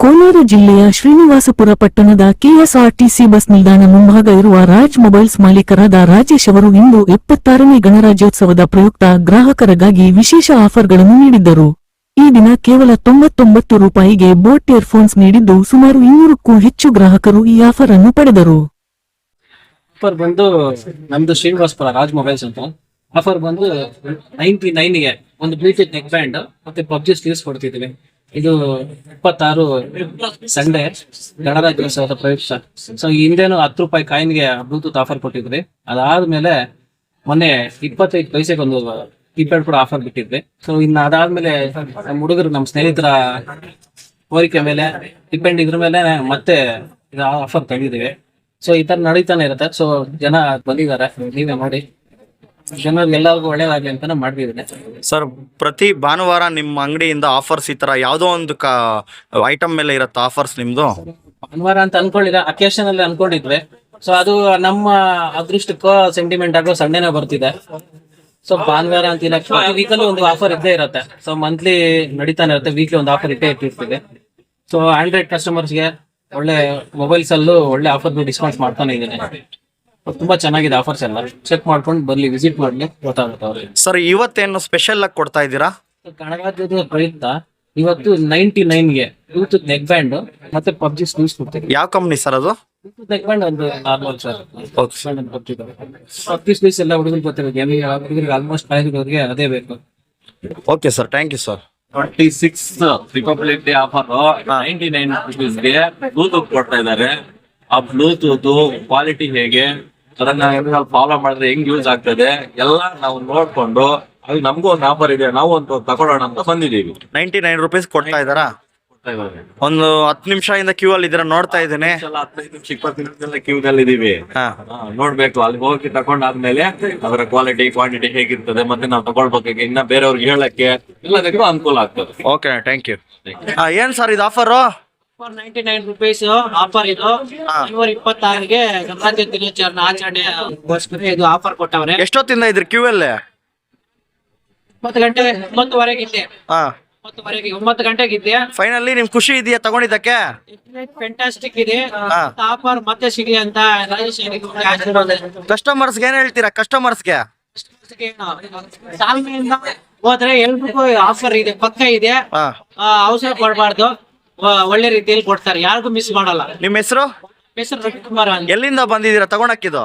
ಕೋಲಾರ ಜಿಲ್ಲೆಯ ಶ್ರೀನಿವಾಸಪುರ ಪಟ್ಟಣದ KSRTC bus ನಿಲ್ದಾಣ ಮುಂಭಾಗ ಇರುವ ರಾಜ್ ಮೊಬೈಲ್ಸ್ ಮಾಲೀಕರಾದ ರಾಜೇಶ್ ಅವರು ಇಂದು 76ನೇ ಗಣರಾಜ್ಯೋತ್ಸವದ ಪ್ರಯುಕ್ತ ಗ್ರಾಹಕರಿಗಾಗಿ ವಿಶೇಷ ಆಫರ್ಗಳನ್ನು ನೀಡಿದ್ದರು. ಈ ದಿನ ಕೇವಲ 99 ರೂಪಾಯಿಗೆ ಬೋಟ್ ಇಯರ್ಫೋನ್ಸ್ ನೀಡಿದ್ದು ಸುಮಾರು 200ಕ್ಕೂ ಹೆಚ್ಚು ಗ್ರಾಹಕರು ಈ ಆಫರ್ ಅನ್ನು ಪಡೆದರು. ಆಫರ್ ಬಂದು ನಮ್ದು ಶ್ರೀನಿವಾಸಪುರ ರಾಜ್ ಮೊಬೈಲ್ಸ್ ಅಂತ ಆಫರ್ ಬಂದು 99ಗೆ ಒಂದು ಬ್ಲೂಟೂತ್ ನೆಕ್ ಬ್ಯಾಂಡ್ ಮತ್ತೆ ಪಬ್ಜಿ ಸ್ಲೀವ್ಸ್ ಕೊಡ್ತಿದ್ದೀವಿ. ಇದು 26 ಸಂಡೇ ಗಣರಾಜ್ಯೋತ್ಸವದ ಪ್ರಯುಕ್ತ. ಸೊ ಹಿಂದೆನು 10 ರೂಪಾಯಿ ಕಾಯಿನ್ಗೆ ಬ್ಲೂಟೂತ್ ಆಫರ್ ಕೊಟ್ಟಿದ್ವಿ. ಅದಾದ್ಮೇಲೆ ಮೊನ್ನೆ 25 ಪೈಸೆಗೆ ಒಂದು ಕೀಪ್ಯಾಡ್ ಕೂಡ ಆಫರ್ ಬಿಟ್ಟಿದ್ವಿ. ಸೊ ಇನ್ನು ಅದಾದ್ಮೇಲೆ ನಮ್ಮ ಹುಡುಗರು ನಮ್ಮ ಸ್ನೇಹಿತರ ಕೋರಿಕೆ ಮೇಲೆ ಡಿಪೆಂಡ್ ಇದ್ರ ಮೇಲೆ ಮತ್ತೆ ಇದು ಆಫರ್ ತೆಗೆದಿದ್ದೀವಿ. ಸೊ ಈ ತರ ನಡೀತಾನೆ ಇರುತ್ತೆ. ಸೊ ಜನ ಬಂದಿದ್ದಾರೆ, ನೀವೇ ನೋಡಿ, ಜನರಿಗೆ ಎಲ್ಲರಿಗೂ ಒಳ್ಳೇದಾಗ್ಲಿ ಅಂತಾನೆ ಮಾಡ್ತಿದ್ದೀನಿ. ಸರ್, ಪ್ರತಿ ಭಾನುವಾರ ನಿಮ್ಮ ಅಂಗಡಿಯಿಂದ ಆಫರ್ಸ್ ಈ ತರ ಯಾವುದೋ ಒಂದು ಐಟಮ್ ಮೇಲೆ ಇರುತ್ತೆ ಆಫರ್ಸ್ ನಿಮ್ದು? ಭಾನುವಾರ ಅಂತ ಅನ್ಕೊಂಡಿಲ್ಲ, ಅಕೇಶನ್ ಅಲ್ಲಿ ಅನ್ಕೊಂಡಿದ್ವಿ. ಸೊ ಅದು ನಮ್ಮ ಅದೃಷ್ಟಕ್ಕೋ ಸೆಂಟಿಮೆಂಟ್ ಆಗೋ ಸಂಡೇನೆ ಬರ್ತಿದೆ. ಸೊ ಭಾನುವಾರ ಅಂತಿಲ್ಲ, ವೀಕಲ್ಲಿ ಒಂದು ಆಫರ್ ಇದ್ದೇ ಇರುತ್ತೆ. ಸೊ ಮಂತ್ಲಿ ನಡೀತಾನೆ ಇರುತ್ತೆ, ವೀಕ್ಲಿ ಒಂದು ಆಫರ್ ಇಟ್ಟಿರ್ತೀವಿ. ಸೊ ಆಂಡ್ರಾಯ್ಡ್ ಕಸ್ಟಮರ್ಸ್ಗೆ ಒಳ್ಳೆ ಮೊಬೈಲ್ಸ್ ಅಲ್ಲೂ ಒಳ್ಳೆ ಆಫರ್ ಡಿಸ್ಕೌಂಟ್ ಮಾಡ್ತಾನೆ ಇದ್ದೀನಿ. ತುಂಬಾ ಚೆನ್ನಾಗಿದೆ ಆಫರ್ಸ್ ಎಲ್ಲ. ಚೆಕ್ ಮಾಡ್ಕೊಂಡು ಬರ್ಲಿ, ವಿಸಿಟ್ ಮಾಡ್ಲಿ, ಗೊತ್ತಾಗುತ್ತೆ ಅವ್ರಿಗೆ. ಸರ್, ಇವತ್ತೇನು ಸ್ಪೆಷಲ್ ಆಗಿ ಕೊಡ್ತಾ ಇದ್ದೀರಾ? ಗಣರಾಜ್ಯೋತ್ಸವದ ಪ್ರಯುಕ್ತ ಇವತ್ತು 99ಗೆ ಬ್ಲೂಟೂತ್ ನೆಕ್ ಬ್ಯಾಂಡ್ ಮತ್ತೆ ಪಬ್ಜಿ ಸ್ಲೀವ್ಸ್ ಕೊಡ್ತೀವಿ. ಯಾವ ಕಂಪ್ನಿ ಸರ್ ಅದು? ಬ್ಲೂಟೂತ್ ನೆಕ್ ಬ್ಯಾಂಡ್ ಒಂದು ನಾರ್ಮಲ್ ಸರ್. ಪಬ್ಜಿ ಸ್ಲೀವ್ಸ್ ಎಲ್ಲ ಹುಡುಗರು ಗೊತ್ತಿರೋ ಗೇಮಿಂಗ್ ಹುಡುಗರಿಗೆ ಆಲ್ಮೋಸ್ಟ್ ಕಾಲೇಜ್ಗಳಿಗೆ ಅದೇ ಬೇಕು. Okay sir, thank you sir. 26 republic day offer 99 ರುಪೀಸ್ಗೆ ಬ್ಲೂಟೂತ್ ಕೊಡ್ತಾ ಇದ್ದಾರೆ. ಆ ಬ್ಲೂಟೂತ್ ಕ್ವಾಲಿಟಿ ಹೇಗೆ, ಅದನ್ನ ಫಾಲೋ ಮಾಡಿದ್ರೆ ಹೆಂಗ್ ಯೂಸ್ ಆಗ್ತದೆ ಎಲ್ಲ ನಾವು ನೋಡ್ಕೊಂಡು, ಅದು ನಮಗೂ ಒಂದು ಆಫರ್ ಇದೆ, ನಾವು ಒಂದು ತಗೊಳ್ಳೋಣ ಅಂತ ಬಂದಿದ್ದೀವಿ. 99 ರೂಪೀಸ್ ಕೊಡ್ತಾ ಇದ್ದಾರಾ? ಒಂದು 10 ನಿಮಿಷ ಇಂದ ಕ್ಯೂ ಅಲ್ಲಿ ಇದರ ನೋಡ್ತಾ ಇದ್ದೇನೆ. 15 ನಿಮಿಷ 20 ನಿಮಿಷದಿಂದ ಕ್ಯೂ ನಲ್ಲಿ ಇದೀವಿ. ನೋಡ್ಬೇಕು, ಅಲ್ಲಿ ಹೋಗಿ ತಗೊಂಡಾದ್ಮೇಲೆ ಅದರ ಕ್ವಾಲಿಟಿ ಕ್ವಾಂಟಿಟಿ ಹೇಗಿರ್ತದೆ, ಮತ್ತೆ ನಾವು ತಗೊಳ್ಬೇಕು, ಇನ್ನ ಬೇರೆಯವ್ರಿಗೆ ಹೇಳಕ್ಕೆ ಎಲ್ಲದಕ್ಕೂ ಅನುಕೂಲ ಆಗ್ತದೆ. Okay, thank you. ಏನ್ ಸರ್ ಇದು ಆಫರ್? 99 ರೂಪೀಸ್ ಆಫರ್ ಇದು. ಜನವರಿ 26ಗೆ ಗಣರಾಜ್ಯ ದಿನಾಚರಣೆ ಆಚರಣೆಗೋಸ್ಕರ ಇದು ಆಫರ್ ಕೊಟ್ಟವ್ರೆ. ಎಷ್ಟೊತ್ತಿಂದ ಇದ್ರಿ ಕ್ಯೂ ಅಲ್ಲೇ? 9 ಗಂಟೆ 9:30 ಇದೆ. 9 ಗಂಟೆಗೆ ಇದೆ. ಫೈನಲಿ ನಿಮ್ ಖುಷಿ ಇದೆಯಾ ತಗೊಂಡಿದ್ದಕ್ಕೆ? ಫ್ಯಾಂಟಾಸ್ಟಿಕ್ ಇದೆ ಆಫರ್, ಮತ್ತೆ ಸಿಗಲಿ ಅಂತ ಕಸ್ಟಮರ್ಸ್ಗೆ ಏನ್ ಹೇಳ್ತೀರಾ? ಕಸ್ಟಮರ್ಸ್ಗೆ ತಾಳ್ಮೆಯಿಂದ ಹೋದ್ರೆ ಎಲ್ರಿಗೂ ಆಫರ್ ಇದೆ, ಪಕ್ಕ ಇದೆ. ಅವಸರ ಪಡಬಾರ್ದು, ಒಳ್ಳೆ ರೀತಿಯಲ್ಲಿ ಕೊಡ್ತಾರೆ, ಯಾರಿಗೂ ಮಿಸ್ ಮಾಡಲ್ಲ. ನಿಮ್ ಹೆಸರು? ಹೆಸರು ರವಿಕುಮಾರ್ ಅಂತ. ಎಲ್ಲಿಂದ ಬಂದಿದ್ದೀರಾ ತಗೊಳಕ್ಕಿದು?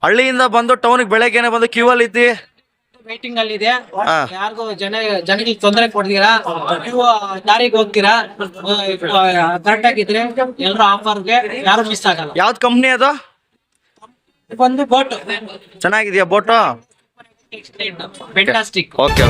ಹಳ್ಳಿಯಿಂದ ಬಂದು ಟೌನ್ಗೆ ಬೆಳಗ್ಗೆನೆ ಬಂದು ಕ್ಯೂ ಅಲ್ಲಿ ಇದ್ದಿ ವೈಟಿಂಗ್ ಅಲ್ಲಿ ಇದೆ. ಯಾರಿಗೂ ಜನರಿಗೆ ತೊಂದರೆ ಕೊಡ್ತೀರಾ, ನೀವು ದಾರಿಗೆ ಹೋಗ್ತೀರಾ, ಕರೆಕ್ಟ್ ಆಗಿದ್ರೆ ಎಲ್ಲರೂ ಆಫರ್ಗೆ ಯಾರು ಮಿಸ್ ಆಗಲ್ಲ. ಯಾವ್ದು ಕಂಪ್ನಿ ಅದು? ಒಂದು ಬೋಟ್ ಚೆನ್ನಾಗಿದ್ಯಾ ಬೋಟು? ಫ್ಯಾಂಟಾಸ್ಟಿಕ್. ಓಕೆ.